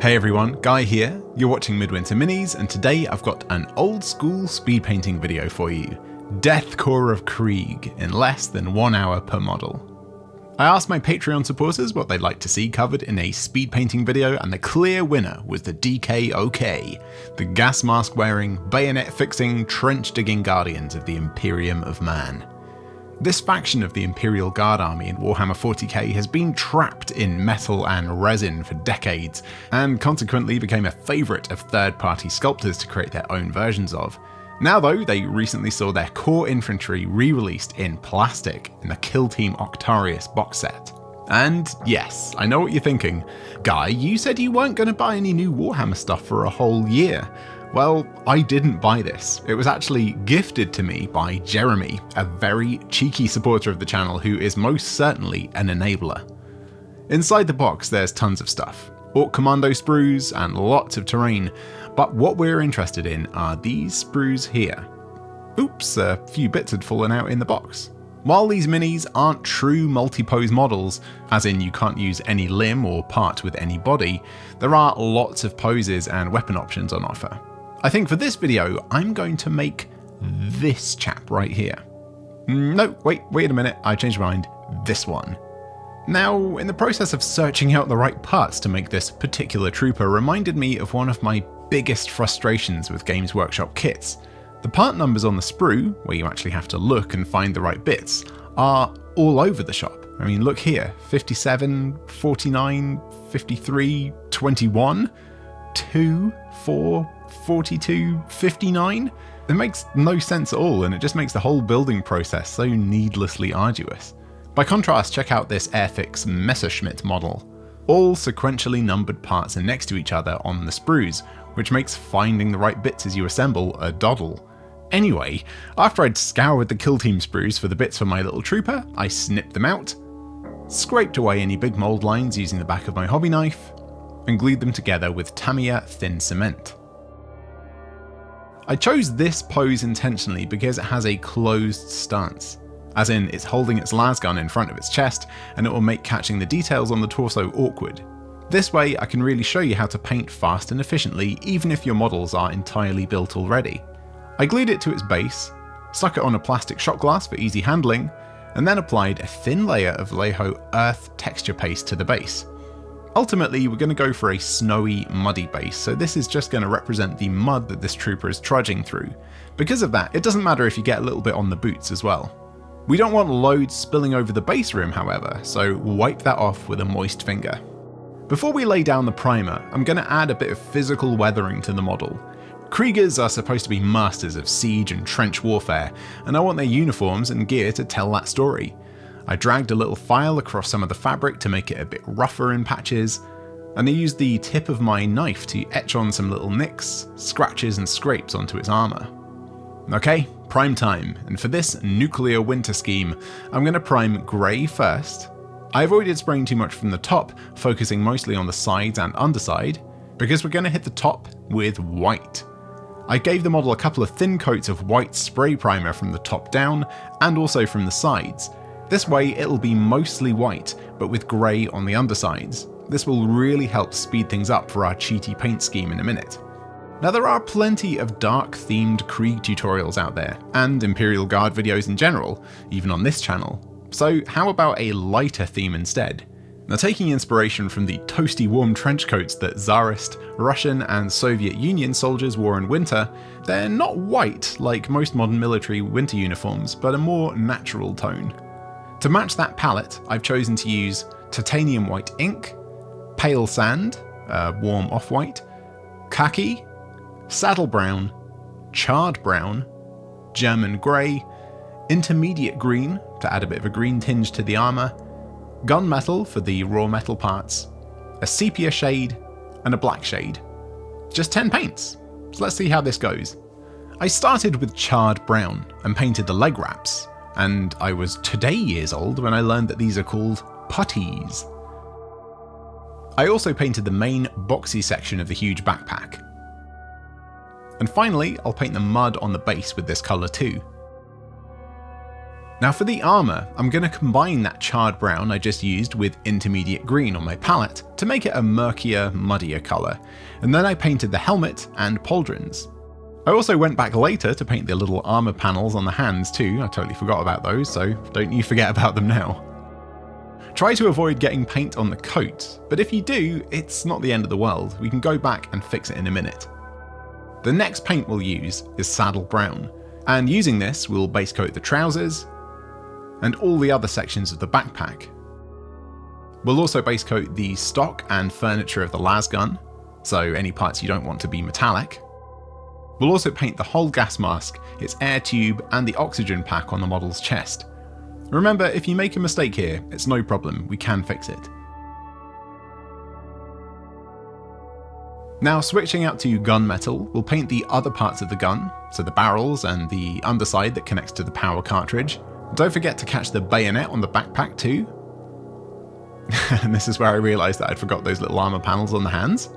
Hey everyone, Guy here. You're watching Midwinter Minis, and today I've got an old school speed painting video for you. Korps of Krieg in less than 1 hour per model. I asked my Patreon supporters what they'd like to see covered in a speed painting video, and the clear winner was the DKoK, the gas mask wearing, bayonet fixing, trench digging guardians of the Imperium of Man. This faction of the Imperial Guard army in Warhammer 40k has been trapped in metal and resin for decades, and consequently became a favourite of third-party sculptors to create their own versions of. Now though, they recently saw their core infantry re-released in plastic in the Kill Team Octarius box set. And yes, I know what you're thinking. Guy, you said you weren't going to buy any new Warhammer stuff for a whole year. Well, I didn't buy this. It was actually gifted to me by Jeremy, a very cheeky supporter of the channel who is most certainly an enabler. Inside the box there's tons of stuff. Orc Commando sprues and lots of terrain, but what we're interested in are these sprues here. Oops, a few bits had fallen out in the box. While these minis aren't true multi-pose models, as in you can't use any limb or part with any body, there are lots of poses and weapon options on offer. I think for this video, I'm going to make this chap right here. No, wait a minute, I changed my mind. This one. Now, in the process of searching out the right parts to make this particular trooper reminded me of one of my biggest frustrations with Games Workshop kits. The part numbers on the sprue, where you actually have to look and find the right bits, are all over the shop. I mean, look here, 57, 49, 53, 21, 2, 4, 42, 59? It makes no sense at all, and it just makes the whole building process so needlessly arduous. By contrast, check out this Airfix Messerschmitt model. All sequentially numbered parts are next to each other on the sprues, which makes finding the right bits as you assemble a doddle. Anyway, after I'd scoured the kill team sprues for the bits for my little trooper, I snipped them out, scraped away any big mould lines using the back of my hobby knife, and glued them together with Tamiya thin cement. I chose this pose intentionally because it has a closed stance, as in it's holding its lasgun in front of its chest, and it will make catching the details on the torso awkward. This way I can really show you how to paint fast and efficiently even if your models are entirely built already. I glued it to its base, stuck it on a plastic shot glass for easy handling, and then applied a thin layer of Leho earth texture paste to the base. Ultimately, we're going to go for a snowy, muddy base, so this is just going to represent the mud that this trooper is trudging through. Because of that, it doesn't matter if you get a little bit on the boots as well. We don't want loads spilling over the base rim, however, so wipe that off with a moist finger. Before we lay down the primer, I'm going to add a bit of physical weathering to the model. Kriegers are supposed to be masters of siege and trench warfare, and I want their uniforms and gear to tell that story. I dragged a little file across some of the fabric to make it a bit rougher in patches, and I used the tip of my knife to etch on some little nicks, scratches and scrapes onto its armour. Okay, prime time, and for this nuclear winter scheme, I'm going to prime grey first. I avoided spraying too much from the top, focusing mostly on the sides and underside, because we're going to hit the top with white. I gave the model a couple of thin coats of white spray primer from the top down, and also from the sides. This way it'll be mostly white, but with grey on the undersides. This will really help speed things up for our cheaty paint scheme in a minute. Now there are plenty of dark themed Krieg tutorials out there, and Imperial Guard videos in general, even on this channel. So how about a lighter theme instead? Now taking inspiration from the toasty warm trench coats that Tsarist, Russian and Soviet Union soldiers wore in winter, they're not white like most modern military winter uniforms, but a more natural tone. To match that palette, I've chosen to use titanium white ink, pale sand, warm off-white, khaki, saddle brown, charred brown, German grey, intermediate green to add a bit of a green tinge to the armour, gunmetal for the raw metal parts, a sepia shade, and a black shade. Just 10 paints, so let's see how this goes. I started with charred brown and painted the leg wraps, and I was today years old when I learned that these are called puttees. I also painted the main boxy section of the huge backpack. And finally, I'll paint the mud on the base with this colour too. Now for the armour, I'm going to combine that charred brown I just used with intermediate green on my palette to make it a murkier, muddier colour, and then I painted the helmet and pauldrons. I also went back later to paint the little armour panels on the hands too. I totally forgot about those, so don't you forget about them now. Try to avoid getting paint on the coat, but if you do, it's not the end of the world. We can go back and fix it in a minute. The next paint we'll use is saddle brown, and using this we'll base coat the trousers and all the other sections of the backpack. We'll also base coat the stock and furniture of the las gun, so any parts you don't want to be metallic. We'll also paint the whole gas mask, its air tube and the oxygen pack on the model's chest. Remember, if you make a mistake here, it's no problem, we can fix it. Now switching out to gunmetal, we'll paint the other parts of the gun, so the barrels and the underside that connects to the power cartridge. Don't forget to catch the bayonet on the backpack too. And this is where I realised that I'd forgot those little armour panels on the hands.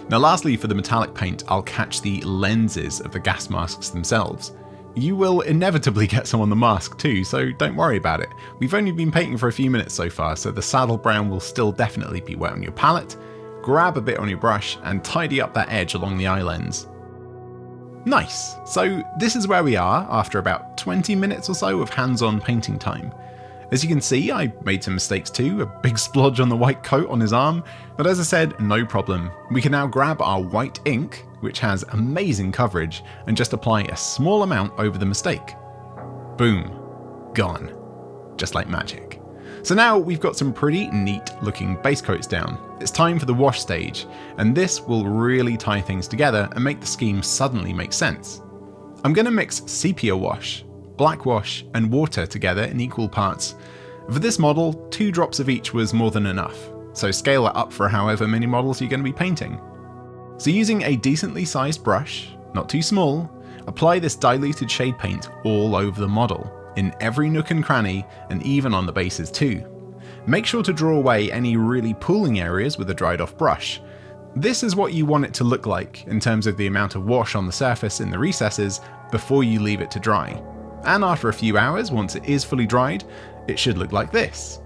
Now lastly, for the metallic paint, I'll catch the lenses of the gas masks themselves. You will inevitably get some on the mask too, so don't worry about it. We've only been painting for a few minutes so far, so the saddle brown will still definitely be wet on your palette. Grab a bit on your brush and tidy up that edge along the eye lens. Nice, so this is where we are after about 20 minutes or so of hands-on painting time. As you can see, I made some mistakes too, a big splodge on the white coat on his arm, but as I said, no problem. We can now grab our white ink, which has amazing coverage, and just apply a small amount over the mistake. Boom, gone, just like magic. So now we've got some pretty neat looking base coats down. It's time for the wash stage, and this will really tie things together and make the scheme suddenly make sense. I'm going to mix sepia wash, black wash and water together in equal parts. For this model, 2 drops of each was more than enough, so scale it up for however many models you're going to be painting. So using a decently sized brush, not too small, apply this diluted shade paint all over the model, in every nook and cranny and even on the bases too. Make sure to draw away any really pooling areas with a dried off brush. This is what you want it to look like in terms of the amount of wash on the surface in the recesses before you leave it to dry. And after a few hours, once it is fully dried, it should look like this.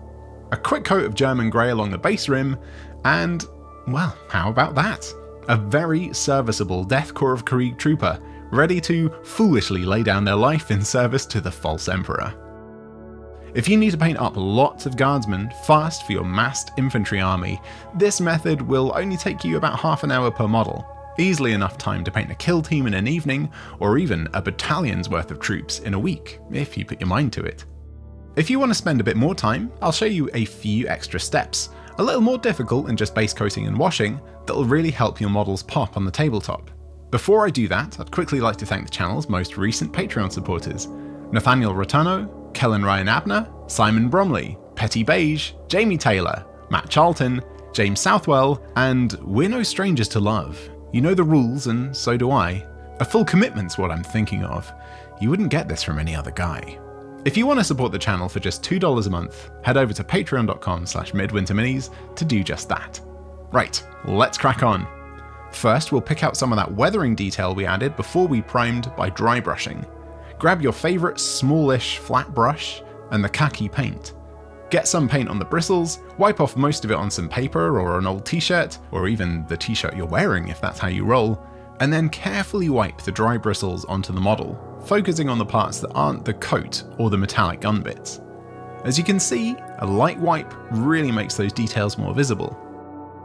A quick coat of German grey along the base rim, and, well, how about that? A very serviceable Korps of Krieg trooper, ready to foolishly lay down their life in service to the false emperor. If you need to paint up lots of guardsmen fast for your massed infantry army, this method will only take you about half an hour per model. Easily enough time to paint a kill team in an evening, or even a battalion's worth of troops in a week, if you put your mind to it. If you want to spend a bit more time, I'll show you a few extra steps, a little more difficult than just base coating and washing, that will really help your models pop on the tabletop. Before I do that, I'd quickly like to thank the channel's most recent Patreon supporters: Nathaniel Rotano, Kellen Ryan Abner, Simon Bromley, Petty Beige, Jamie Taylor, Matt Charlton, James Southwell, and We're No Strangers to Love. You know the rules, and so do I. A full commitment's what I'm thinking of. You wouldn't get this from any other guy. If you want to support the channel for just $2 a month, head over to patreon.com/midwinterminis to do just that. Right, let's crack on. First, we'll pick out some of that weathering detail we added before we primed by dry brushing. Grab your favourite smallish flat brush and the khaki paint. Get some paint on the bristles, wipe off most of it on some paper or an old t-shirt, or even the t-shirt you're wearing if that's how you roll, and then carefully wipe the dry bristles onto the model, focusing on the parts that aren't the coat or the metallic gun bits. As you can see, a light wipe really makes those details more visible.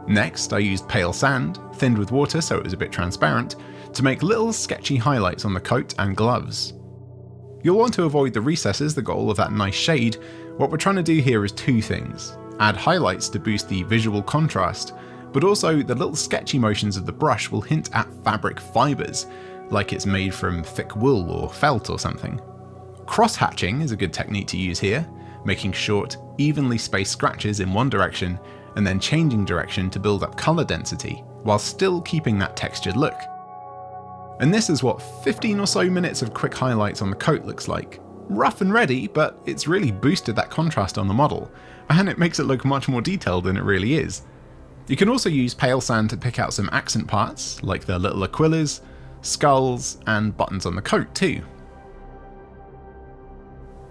Next, I used pale sand, thinned with water so it was a bit transparent, to make little sketchy highlights on the coat and gloves. You'll want to avoid the recesses that got all of that nice shade. What we're trying to do here is 2 things. Add highlights to boost the visual contrast, but also the little sketchy motions of the brush will hint at fabric fibres, like it's made from thick wool or felt or something. Cross-hatching is a good technique to use here, making short, evenly spaced scratches in one direction and then changing direction to build up colour density, while still keeping that textured look. And this is what 15 or so minutes of quick highlights on the coat looks like. Rough and ready, but it's really boosted that contrast on the model, and it makes it look much more detailed than it really is. You can also use pale sand to pick out some accent parts, like the little aquillas, skulls, and buttons on the coat too.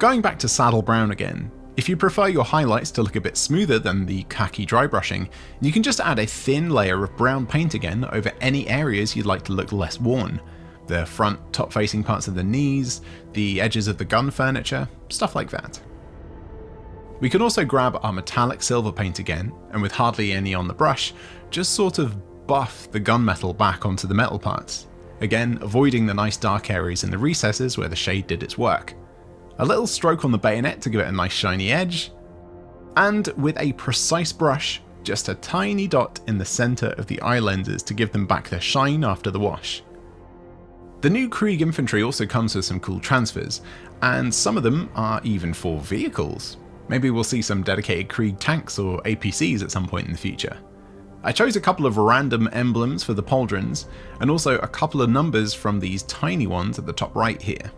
Going back to saddle brown again, if you prefer your highlights to look a bit smoother than the khaki dry brushing, you can just add a thin layer of brown paint again over any areas you'd like to look less worn. The front top facing parts of the knees, the edges of the gun furniture, stuff like that. We can also grab our metallic silver paint again, and with hardly any on the brush, just sort of buff the gunmetal back onto the metal parts. Again, avoiding the nice dark areas in the recesses where the shade did its work. A little stroke on the bayonet to give it a nice shiny edge, and with a precise brush, just a tiny dot in the center of the eye lenses to give them back their shine after the wash. The new Krieg infantry also comes with some cool transfers, and some of them are even for vehicles. Maybe we'll see some dedicated Krieg tanks or APCs at some point in the future. I chose a couple of random emblems for the pauldrons, and also a couple of numbers from these tiny ones at the top right here.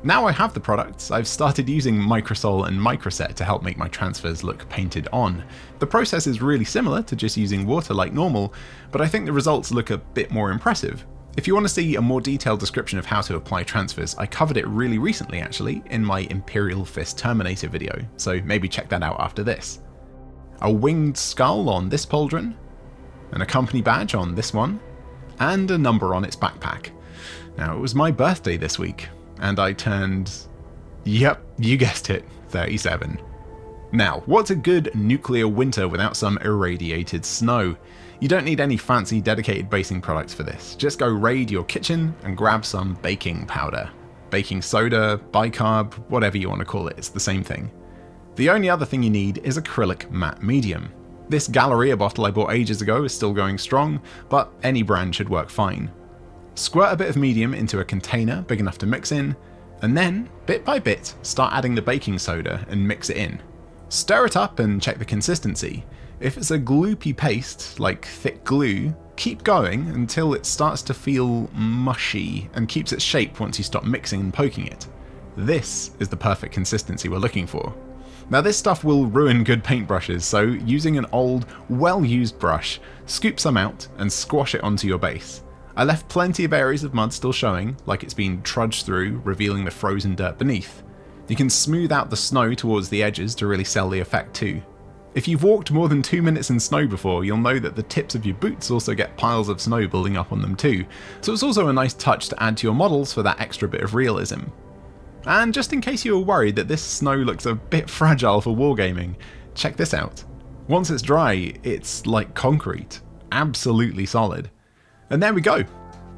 Now I have the products, I've started using Microsol and Microset to help make my transfers look painted on. The process is really similar to just using water like normal, but I think the results look a bit more impressive. If you want to see a more detailed description of how to apply transfers, I covered it really recently actually in my Imperial Fist Terminator video, so maybe check that out after this. A winged skull on this pauldron, and a company badge on this one, and a number on its backpack. Now it was my birthday this week, and I turned, yep, you guessed it, 37. Now, what's a good nuclear winter without some irradiated snow? You don't need any fancy dedicated basing products for this. Just go raid your kitchen and grab some baking powder. Baking soda, bicarb, whatever you want to call it, it's the same thing. The only other thing you need is acrylic matte medium. This Galleria bottle I bought ages ago is still going strong, but any brand should work fine. Squirt a bit of medium into a container big enough to mix in, and then, bit by bit, start adding the baking soda and mix it in. Stir it up and check the consistency. If it's a gloopy paste, like thick glue, keep going until it starts to feel mushy and keeps its shape once you stop mixing and poking it. This is the perfect consistency we're looking for. Now this stuff will ruin good paintbrushes, so using an old, well-used brush, scoop some out and squash it onto your base. I left plenty of areas of mud still showing, like it's been trudged through, revealing the frozen dirt beneath. You can smooth out the snow towards the edges to really sell the effect too. If you've walked more than 2 minutes in snow before, you'll know that the tips of your boots also get piles of snow building up on them too, so it's also a nice touch to add to your models for that extra bit of realism. And just in case you were worried that this snow looks a bit fragile for wargaming, check this out. Once it's dry, it's like concrete, absolutely solid. And there we go.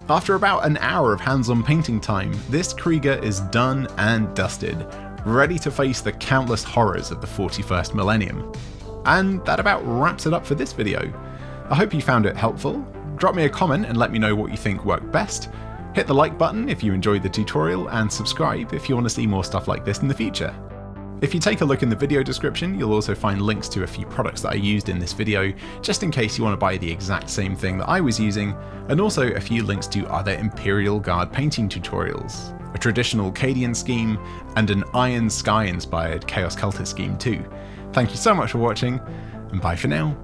After about an hour of hands-on painting time, this Krieger is done and dusted, ready to face the countless horrors of the 41st millennium. And that about wraps it up for this video. I hope you found it helpful. Drop me a comment and let me know what you think worked best. Hit the like button if you enjoyed the tutorial, and subscribe if you want to see more stuff like this in the future. If you take a look in the video description, you'll also find links to a few products that I used in this video, just in case you want to buy the exact same thing that I was using, and also a few links to other Imperial Guard painting tutorials, a traditional Cadian scheme, and an Iron Sky inspired Chaos Cultist scheme too. Thank you so much for watching, and bye for now.